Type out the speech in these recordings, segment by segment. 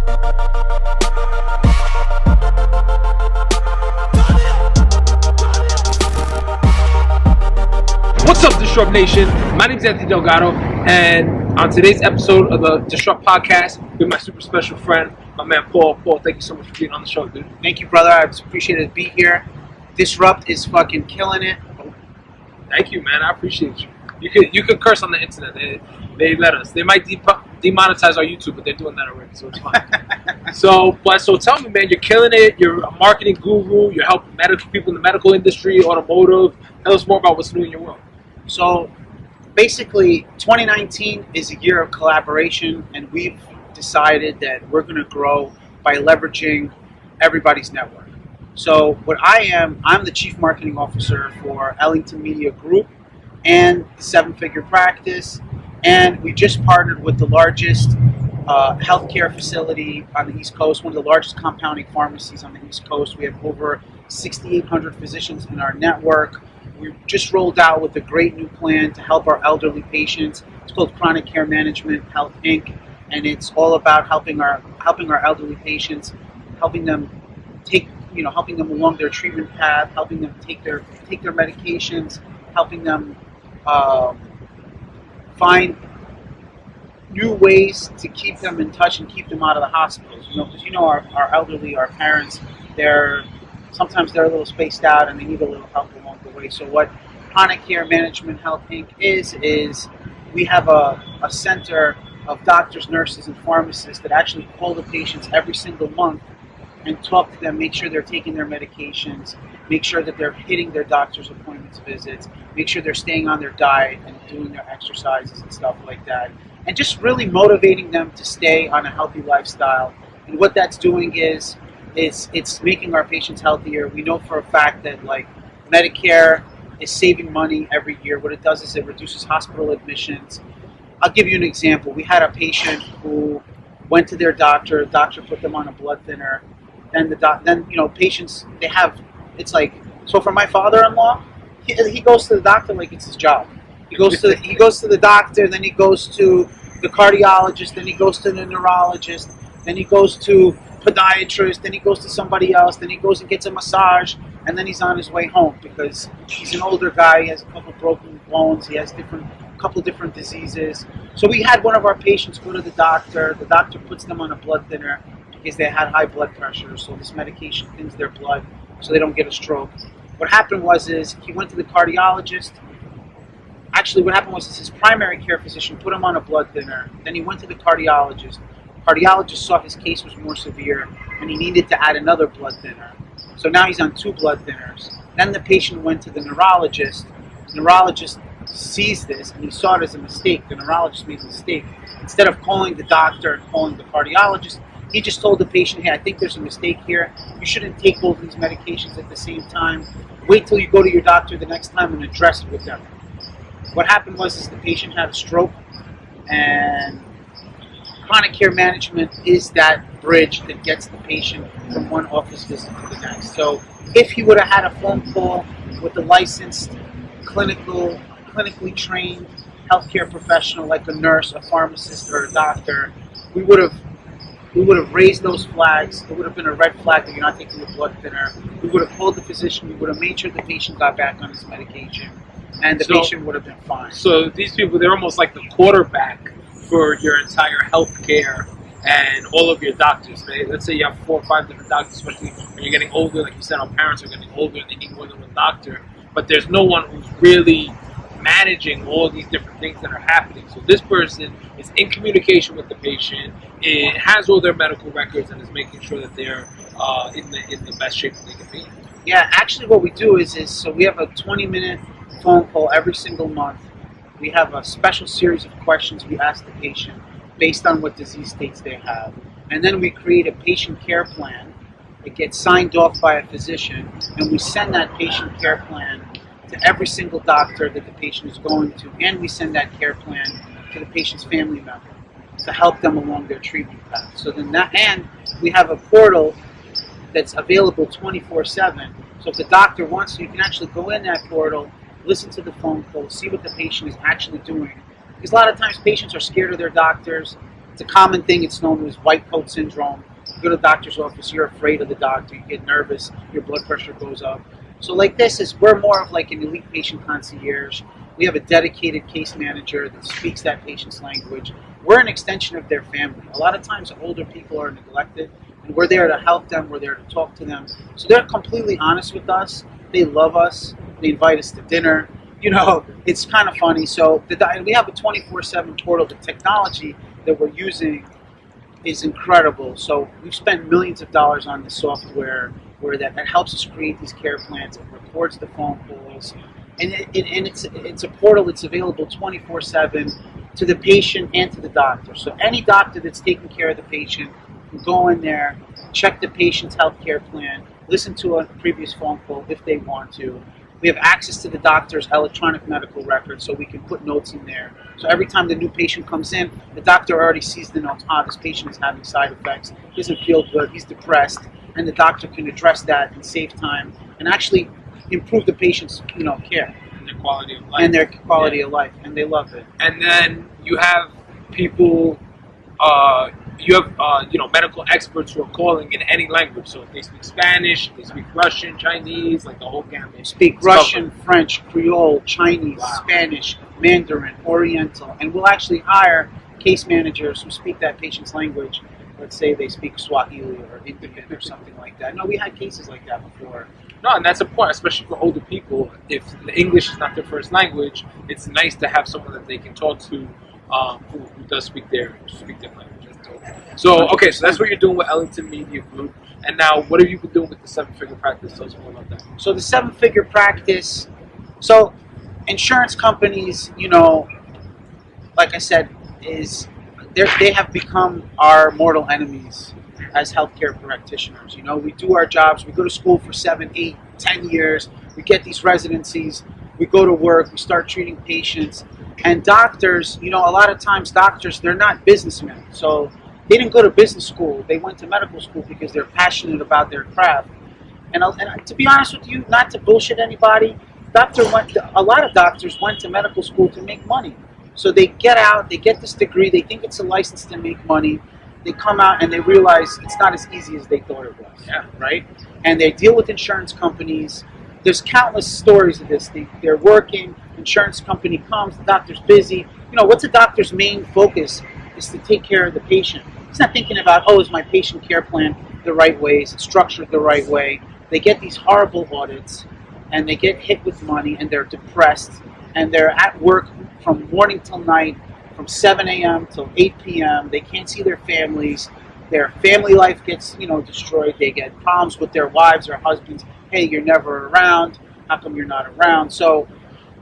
What's up, Disrupt Nation? My name is Anthony Delgado, and on today's episode of the Disrupt Podcast, with my super special friend, my man Paul. Paul, thank you so much for being on the show, dude. Thank you, brother. I appreciate it to be here. Disrupt is fucking killing it. Thank you, man. I appreciate you. You could curse on the internet. They let us. They might demonetize our YouTube, but they're doing that already, so it's fine. So tell me, man, you're killing it. You're a marketing guru. You're helping people in the medical industry, automotive. Tell us more about what's new in your world. So basically, 2019 is a year of collaboration, and we've decided that we're going to grow by leveraging everybody's network. So what I'm the Chief Marketing Officer for Ellington Media Group and the Seven Figure Practice, and we just partnered with the largest healthcare facility on the East Coast, one of the largest compounding pharmacies on the East Coast. We have over 6,800 physicians in our network. We just rolled out with a great new plan to help our elderly patients. It's called Chronic Care Management Health Inc., and it's all about helping our elderly patients, helping them along their treatment path, helping them take their medications, helping them find new ways to keep them in touch and keep them out of the hospitals. Because our elderly, our parents, sometimes they're a little spaced out and they need a little help along the way. So what Chronic Care Management Health Inc. is we have a center of doctors, nurses, and pharmacists that actually call the patients every single month and talk to them, make sure they're taking their medications, make sure that they're hitting their doctor's appointments, visits, make sure they're staying on their diet and doing their exercises and stuff like that. And just really motivating them to stay on a healthy lifestyle. And what that's doing is it's making our patients healthier. We know for a fact that Medicare is saving money every year. What it does is it reduces hospital admissions. I'll give you an example. We had a patient who went to their doctor. The doctor put them on a blood thinner. Patients, so for my father-in-law, he goes to the doctor like it's his job. He goes to the doctor, then he goes to the cardiologist, then he goes to the neurologist, then he goes to podiatrist, then he goes to somebody else, then he goes and gets a massage, and then he's on his way home because he's an older guy. He has a couple broken bones. He has a couple different diseases. So we had one of our patients go to the doctor. The doctor puts them on a blood thinner because they had high blood pressure. So this medication thins their blood so they don't get a stroke. What happened was he went to the cardiologist. Actually, what happened was his primary care physician put him on a blood thinner. Then he went to the cardiologist. Cardiologist saw his case was more severe and he needed to add another blood thinner. So now he's on 2 blood thinners. Then the patient went to the neurologist. The neurologist sees this and he saw it as a mistake. The neurologist made a mistake. Instead of calling the doctor and calling the cardiologist, he just told the patient, hey, I think there's a mistake here. You shouldn't take both of these medications at the same time. Wait till you go to your doctor the next time and address it with them. What happened was the patient had a stroke, and chronic care management is that bridge that gets the patient from one office visit to the next. So if he would have had a phone call with a licensed, clinically trained healthcare professional like a nurse, a pharmacist, or a doctor, we would have raised those flags. It would have been a red flag that you're not taking the blood thinner. We would have called the physician. We would have made sure the patient got back on his medication, and the patient would have been fine. So these people, they're almost like the quarterback for your entire health care and all of your doctors. Right? Let's say you have 4 or 5 different doctors, especially when you're getting older. Like you said, our parents are getting older and they need more than one doctor. But there's no one who's really managing all these different things that are happening. So this person is in communication with the patient, it has all their medical records, and is making sure that they're in the best shape that they can be. Yeah, actually what we do is so we have a 20-minute phone call every single month. We have a special series of questions we ask the patient based on what disease states they have. And then we create a patient care plan. It gets signed off by a physician, and we send that patient care plan to every single doctor that the patient is going to, and we send that care plan to the patient's family member to help them along their treatment path. So then and we have a portal that's available 24/7. So if the doctor wants to, you can actually go in that portal, listen to the phone call, see what the patient is actually doing. Because a lot of times patients are scared of their doctors. It's a common thing. It's known as white coat syndrome. You go to the doctor's office, you're afraid of the doctor, you get nervous, your blood pressure goes up. So like this is, we're more of like an elite patient concierge. We have a dedicated case manager that speaks that patient's language. We're an extension of their family. A lot of times older people are neglected, and we're there to help them, we're there to talk to them. So they're completely honest with us. They love us. They invite us to dinner. You know, it's kind of funny. So we have a 24/7 portal. The technology that we're using is incredible. So we've spent millions of dollars on the software where that helps us create these care plans. It records the phone calls, and it's a portal that's available 24/7 to the patient and to the doctor. So any doctor that's taking care of the patient can go in there, check the patient's health care plan, listen to a previous phone call if they want to. We have access to the doctor's electronic medical record, so we can put notes in there. So every time the new patient comes in, the doctor already sees the notes. This patient is having side effects, he doesn't feel good, he's depressed, and the doctor can address that and save time and actually improve the patient's care. And their quality of life. And their quality of life, and they love it. And then you have people, medical experts who are calling in any language. So if they speak Spanish, if they speak Russian, Chinese, like the whole gamut. Speak Russian, French, Creole, Chinese, wow, Spanish, Mandarin, Oriental, and we'll actually hire case managers who speak that patient's language. Let's say they speak Swahili or Indian or something like that. No, we had cases like that before. No, and that's important, especially for older people. If the English is not their first language, it's nice to have someone that they can talk to who does speak their language. So, okay, so that's what you're doing with Ellington Media Group. And now, what have you been doing with the 7-figure practice? Tell us more about that. So the 7-figure practice, insurance companies, like I said, they have become our mortal enemies as healthcare practitioners. We do our jobs, we go to school for 7, 8, 10 years, we get these residencies, we go to work, we start treating patients. And doctors, a lot of times doctors, they're not businessmen. So they didn't go to business school. They went to medical school because they're passionate about their craft. And to be honest with you, not to bullshit anybody, a lot of doctors went to medical school to make money. So they get out, they get this degree, they think it's a license to make money. They come out and they realize it's not as easy as they thought it was. Yeah. Right? And they deal with insurance companies. There's countless stories of this. They're working, insurance company comes, the doctor's busy. What's a doctor's main focus is to take care of the patient. He's not thinking about, is my patient care plan the right way? Is it structured the right way? They get these horrible audits and they get hit with money and they're depressed and they're at work from morning till night, from 7 a.m. till 8 p.m. They can't see their families. Their family life gets, destroyed. They get problems with their wives or husbands. Hey, you're never around. How come you're not around? So,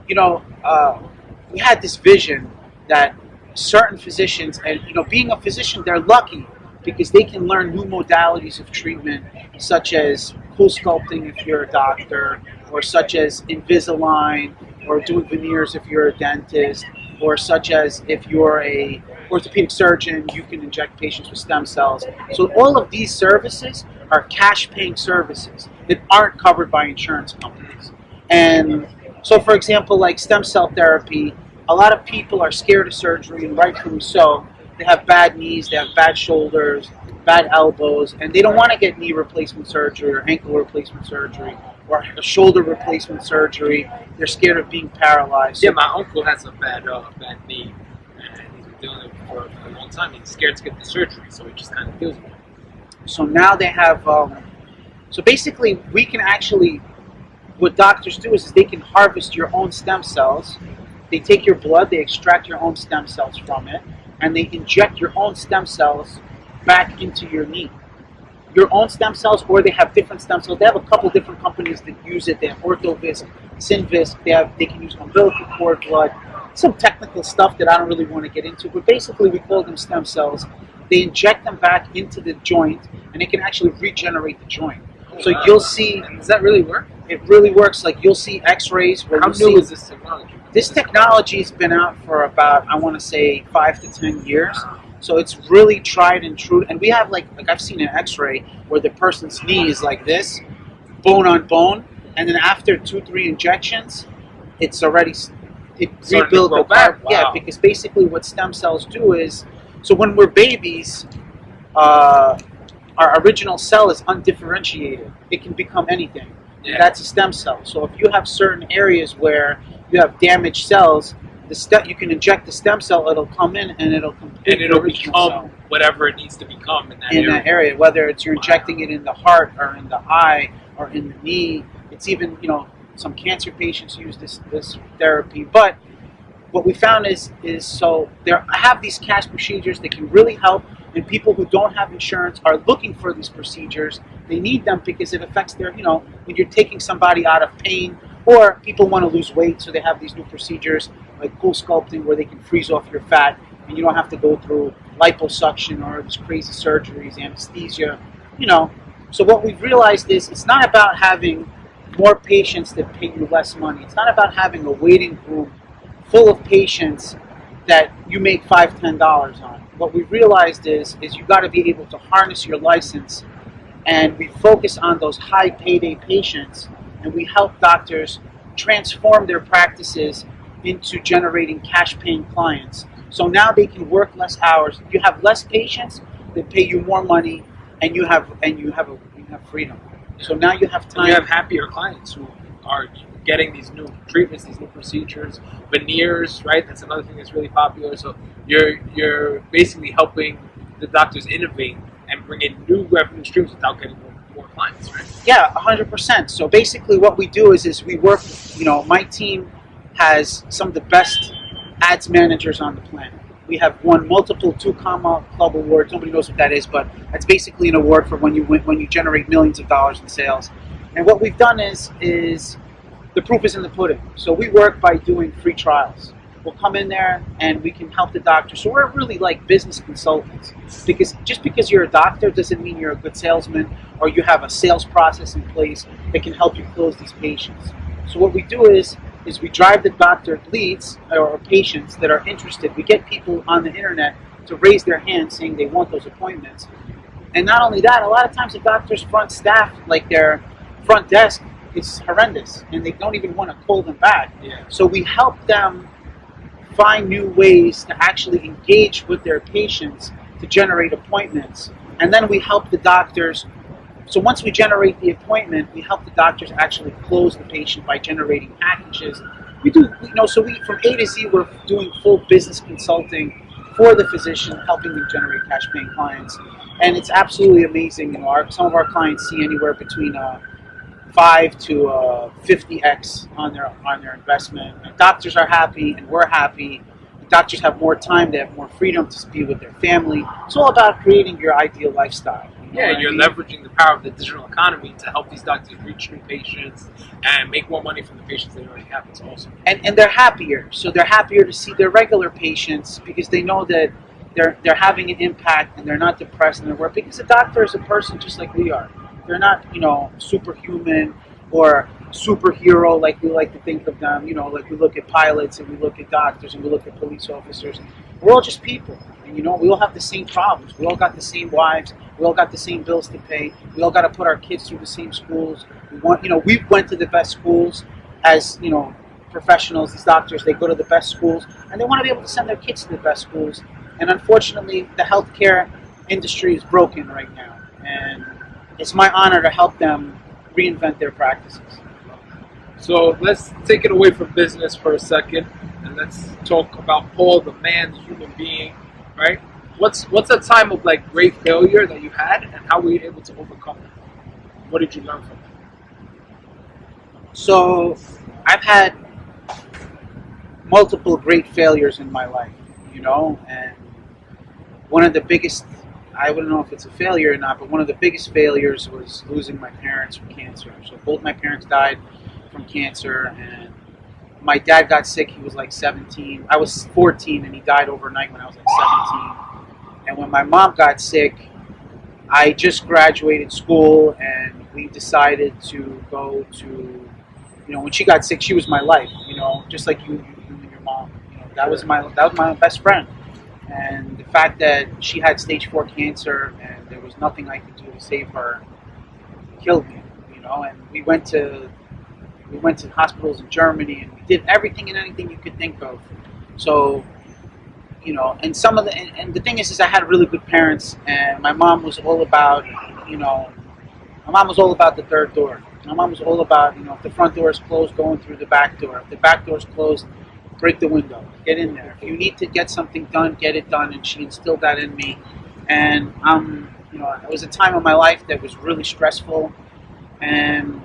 we had this vision that certain physicians, and being a physician, they're lucky because they can learn new modalities of treatment, such as cool sculpting if you're a doctor, or such as Invisalign, or doing veneers if you're a dentist, or such as if you're a orthopedic surgeon, you can inject patients with stem cells. So all of these services are cash-paying services that aren't covered by insurance companies. And so, for example, like stem cell therapy, a lot of people are scared of surgery, and rightfully so. They have bad knees, they have bad shoulders, bad elbows, and they don't want to get knee replacement surgery or ankle replacement surgery or a shoulder replacement surgery. They're scared of being paralyzed. Yeah, my uncle has a bad knee, and he's been dealing with it for a long time. He's scared to get the surgery, so he just kind of deals with it. So now they have, so basically we can actually, what doctors do is they can harvest your own stem cells. They take your blood, they extract your own stem cells from it, and they inject your own stem cells back into your knee. Your own stem cells, or they have different stem cells. They have a couple different companies that use it. They have Orthovisc, Synvisc, they can use umbilical cord blood. Some technical stuff that I don't really want to get into, but basically we call them stem cells. They inject them back into the joint, and it can actually regenerate the joint. So you'll see. Does that really work? It really works. Like you'll see X-rays. How new is this technology? This technology's been out for about, I want to say, 5 to 10 years. So it's really tried and true. And we have like I've seen an X-ray where the person's knee is like this, bone on bone, and then after 2-3 injections, it rebuilds the part. Wow. Yeah, because basically what stem cells do is So when we're babies, our original cell is undifferentiated. It can become anything. Yeah. That's a stem cell. So if you have certain areas where you have damaged cells, you can inject the stem cell. It'll come in and it'll complete And it'll the original become cell whatever it needs to become in that area. Whether it's you're injecting it in the heart or in the eye or in the knee. It's even, some cancer patients use this therapy. But what we found is so I have these cash procedures that can really help, and people who don't have insurance are looking for these procedures. They need them because it affects their, when you're taking somebody out of pain, or people want to lose weight, so they have these new procedures like cool sculpting where they can freeze off your fat and you don't have to go through liposuction or these crazy surgeries, anesthesia, So what we've realized is it's not about having more patients that pay you less money. It's not about having a waiting room full of patients that you make $5, $10 on. What we realized is you got to be able to harness your license, and we focus on those high payday patients, and we help doctors transform their practices into generating cash paying clients. So now they can work less hours. You have less patients that pay you more money, and you have freedom. So now you have time. You have happier clients who are getting these new treatments, these new procedures, veneers, right? That's another thing that's really popular. So you're basically helping the doctors innovate and bring in new revenue streams without getting more clients, right? Yeah, 100%. So basically what we do is we work, my team has some of the best ads managers on the planet. We have won multiple 2 Comma Club awards. Nobody knows what that is, but that's basically an award for when you generate millions of dollars in sales. And what we've done is the proof is in the pudding. So we work by doing free trials. We'll come in there and we can help the doctor. So we're really like business consultants, because just because you're a doctor doesn't mean you're a good salesman or you have a sales process in place that can help you close these patients. So what we do is we drive the doctor leads or patients that are interested. We get people on the internet to raise their hand saying they want those appointments. And not only that, a lot of times the doctor's front staff, like their front desk, is horrendous and they don't even want to call them back. Yeah. So we help them find new ways to actually engage with their patients to generate appointments. And then we help the doctors. So once we generate the appointment, we help the doctors actually close the patient by generating packages. We do, so we from A to Z, we're doing full business consulting for the physician, helping them generate cash paying clients. And it's absolutely amazing. Some of our clients see anywhere between 5 to 50x on their investment. And doctors are happy, and we're happy. The doctors have more time; they have more freedom to be with their family. It's all about creating your ideal lifestyle. Yeah, you're leveraging the power of the digital economy to help these doctors reach new patients and make more money from the patients they already have. It's awesome. And they're happier. So they're happier to see their regular patients because they know that they're having an impact and they're not depressed in their work, because a doctor is a person just like we are. They're not, superhuman or superhero like we like to think of them. Like we look at pilots and we look at doctors and we look at police officers. We're all just people. And, we all have the same problems. We all got the same wives. We all got the same bills to pay. We all got to put our kids through the same schools. We went to the best schools as, professionals. These doctors, they go to the best schools and they want to be able to send their kids to the best schools. And unfortunately, the healthcare industry is broken right now. And it's my honor to help them reinvent their practices. So let's take it away from business for a second, and let's talk about Paul, the man, the human being, right? What's a time of great failure that you had, and how were you able to overcome it? What did you learn from it? So I've had multiple great failures in my life, and one of the biggest, I wouldn't know if it's a failure or not, but one of the biggest failures was losing my parents from cancer. So both my parents died from cancer, and my dad got sick. He was 17. I was 14, and he died overnight when I was 17. And when my mom got sick, I just graduated school, and we decided to go to, when she got sick, she was my life, just like you and your mom. That was my best friend. And the fact that she had stage 4 cancer and there was nothing I could do to save her killed me, And we went to hospitals in Germany, and we did everything and anything you could think of. So you know, and some of the and the thing is I had really good parents, and my mom was all about, you know, my mom was all about the third door. My mom was all about, you know, if the front door is closed, going through the back door. If the back door is closed, break the window, get in there. If you need to get something done, get it done. And she instilled that in me. And you know, it was a time of my life that was really stressful, and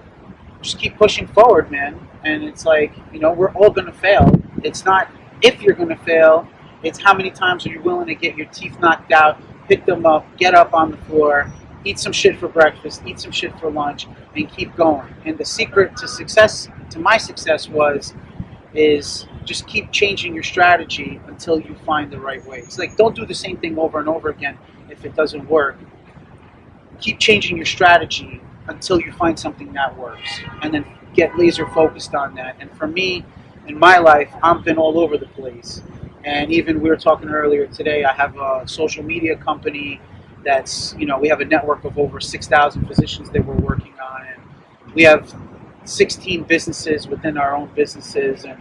just keep pushing forward, man. And it's like, you know, we're all gonna fail. It's not if you're gonna fail, it's how many times are you willing to get your teeth knocked out, pick them up, get up on the floor, eat some shit for breakfast, eat some shit for lunch, and keep going. And the secret to success, to my success, is just keep changing your strategy until you find the right way. It's like, don't do the same thing over and over again if it doesn't work. Keep changing your strategy until you find something that works, and then get laser focused on that. And for me, in my life, I've been all over the place. And even we were talking earlier today, I have a social media company that's, you know, we have a network of over 6,000 physicians that we're working on, and we have 16 businesses within our own businesses, and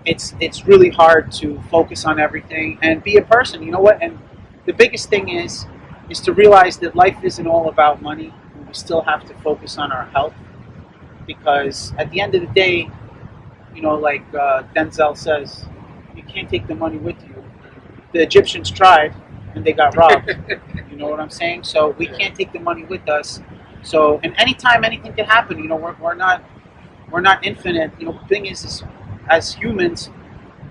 it's really hard to focus on everything and be a person. You know what? And the biggest thing is to realize that life isn't all about money. We still have to focus on our health, because at the end of the day, you know, like Denzel says, you can't take the money with you. The Egyptians tried and they got robbed. You know what I'm saying? So we can't take the money with us. So, and anytime anything can happen, you know, we're not infinite. You know, the thing is as humans,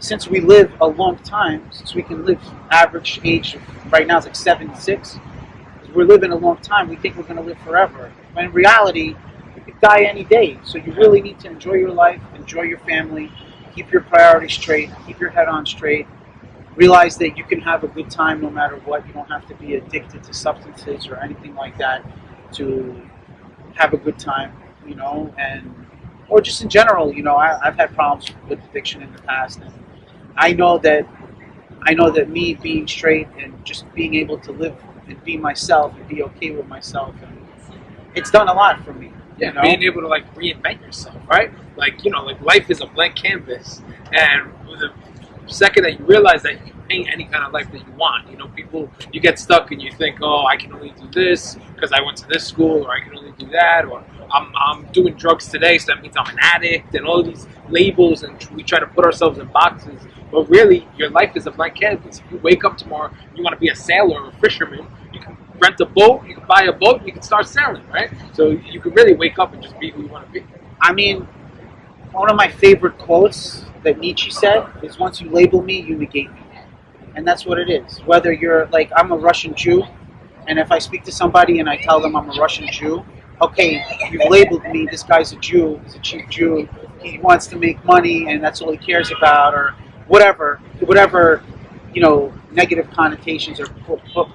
since we live a long time, since we can live average age right now is like 76, we're living a long time. We think we're going to live forever. But in reality, you could die any day. So you really need to enjoy your life, enjoy your family, keep your priorities straight, keep your head on straight. Realize that you can have a good time no matter what. You don't have to be addicted to substances or anything like that to have a good time, you know, and or just in general, you know, I've had problems with addiction in the past, and I know that me being straight and just being able to live and be myself and be okay with myself, and it's done a lot for me. Yeah, you know? being able to like reinvent yourself, right? Like, you know, like life is a blank canvas, and the second that you realize that you can paint any kind of life that you want, you know, people, you get stuck and you think, oh, I can only do this because I went to this school, or I can only do that, or I'm doing drugs today, so that means I'm an addict, and all these labels, and we try to put ourselves in boxes. But really, your life is a blank canvas. If you wake up tomorrow, you want to be a sailor or a fisherman, you can rent a boat, you can buy a boat, you can start sailing, right? So you can really wake up and just be who you want to be. I mean, one of my favorite quotes that Nietzsche said is, once you label me, you negate me. And that's what it is. Whether you're like, I'm a Russian Jew, and if I speak to somebody and I tell them I'm a Russian Jew, okay, you've labeled me, this guy's a Jew, he's a cheap Jew, he wants to make money and that's all he cares about, or whatever, you know, negative connotations are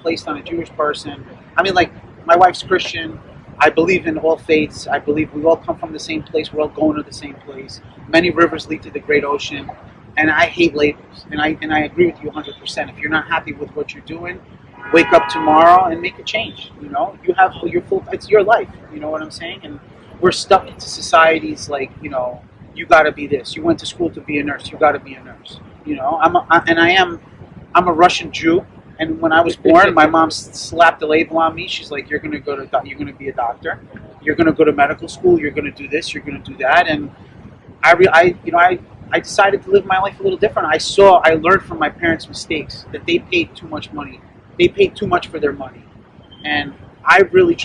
placed on a Jewish person. I mean, like, my wife's Christian, I believe in all faiths, I believe we all come from the same place, we're all going to the same place, many rivers lead to the great ocean, and I hate labels, and I agree with you 100%. If you're not happy with what you're doing, wake up tomorrow and make a change. You know, you have your full, it's your life, you know what I'm saying? And we're stuck into societies like, you know, you got to be this. You went to school to be a nurse. You got to be a nurse. You know, I'm a Russian Jew. And when I was born, my mom slapped a label on me. She's like, you're going to be a doctor. You're going to go to medical school. You're going to do this. You're going to do that. And I decided to live my life a little different. I learned from my parents' mistakes that they paid too much money. They paid too much for their money. And I really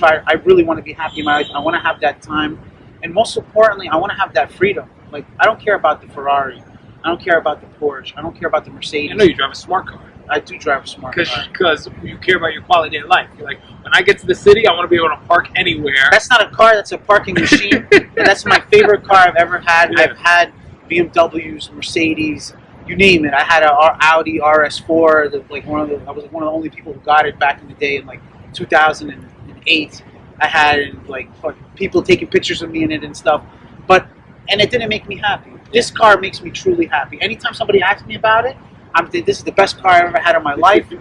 want to be happy in my life. I want to have that time. And most importantly, I want to have that freedom. Like, I don't care about the Ferrari. I don't care about the Porsche. I don't care about the Mercedes. I know you drive a smart car. I do drive a smart car. Because you care about your quality of life. You're like, when I get to the city, I want to be able to park anywhere. That's not a car. That's a parking machine. That's my favorite car I've ever had. Yeah. I've had BMWs, Mercedes, you name it. I had an Audi RS4. I was one of the only people who got it back in the day in like 2008. I had like people taking pictures of me in it and stuff, and it didn't make me happy. This car makes me truly happy. Anytime somebody asks me about it, this is the best car I've ever had in my life,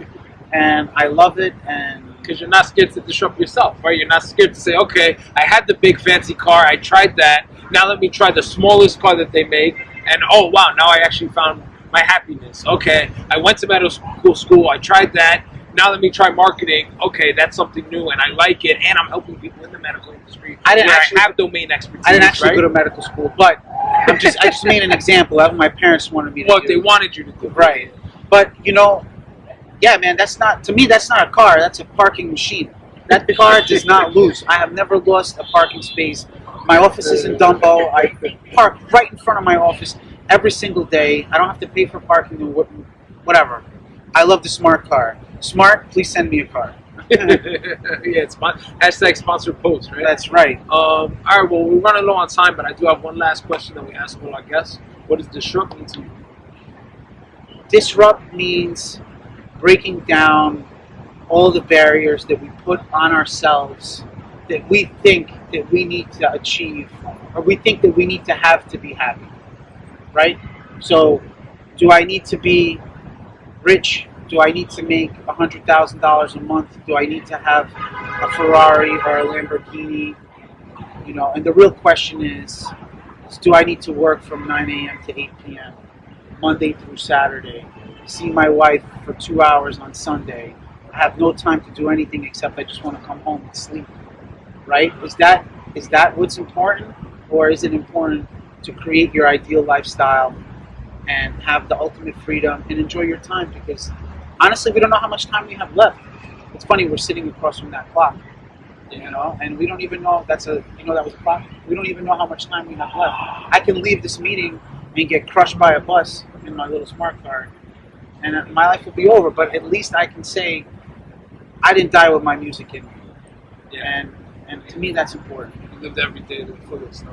and I love it. And because you're not scared to disrupt yourself, right? You're not scared to say, okay, I had the big fancy car, I tried that. Now let me try the smallest car that they make, and oh wow, now I actually found my happiness. Okay, I went to medical school. I tried that. Now let me try marketing. Okay, that's something new, and I like it, and I'm helping people in the medical industry. I have domain expertise. I didn't actually right? go to medical school, but I just made an example of what my parents wanted me to Well, do. they wanted you to do. Right. But, yeah, man, to me, that's not a car. That's a parking machine. That car does not lose. I have never lost a parking space. My office is in Dumbo. I park right in front of my office every single day. I don't have to pay for parking or whatever. I love the smart car. Smart, please send me a car. Yeah, it's hashtag sponsored post, right? That's right. All right, well, we're running low on time, but I do have one last question that we ask all our guests. What does disrupt mean to you? Disrupt means breaking down all the barriers that we put on ourselves that we think that we need to achieve or we think that we need to have to be happy, right? So do I need to be rich? Do I need to make $100,000 a month? Do I need to have a Ferrari or a Lamborghini? And the real question is do I need to work from 9 a.m. to 8 p.m. Monday through Saturday, see my wife for 2 hours on Sunday? I have no time to do anything except I just want to come home and sleep, right? Is that what's important? Or is it important to create your ideal lifestyle and have the ultimate freedom and enjoy your time? Because honestly, we don't know how much time we have left. It's funny, we're sitting across from that clock, and we don't even know that was a clock. We don't even know how much time we have left. I can leave this meeting and get crushed by a bus in my little smart car, and my life will be over. But at least I can say I didn't die with my music in me. Yeah. And to me, that's important. You lived every day to the fullest.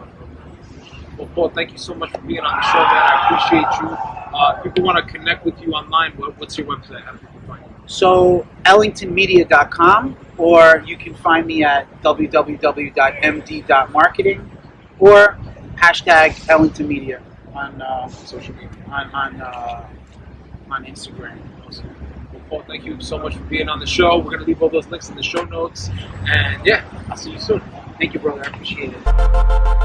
Well, Paul, thank you so much for being on the show, man. I appreciate you. If people want to connect with you online, what's your website? How do people find you? So, ellingtonmedia.com, or you can find me at www.md.marketing, or hashtag #EllingtonMedia on Social media. on Instagram. Awesome. Well, Paul, thank you so much for being on the show. We're going to leave all those links in the show notes. And yeah, I'll see you soon. Thank you, brother. I appreciate it.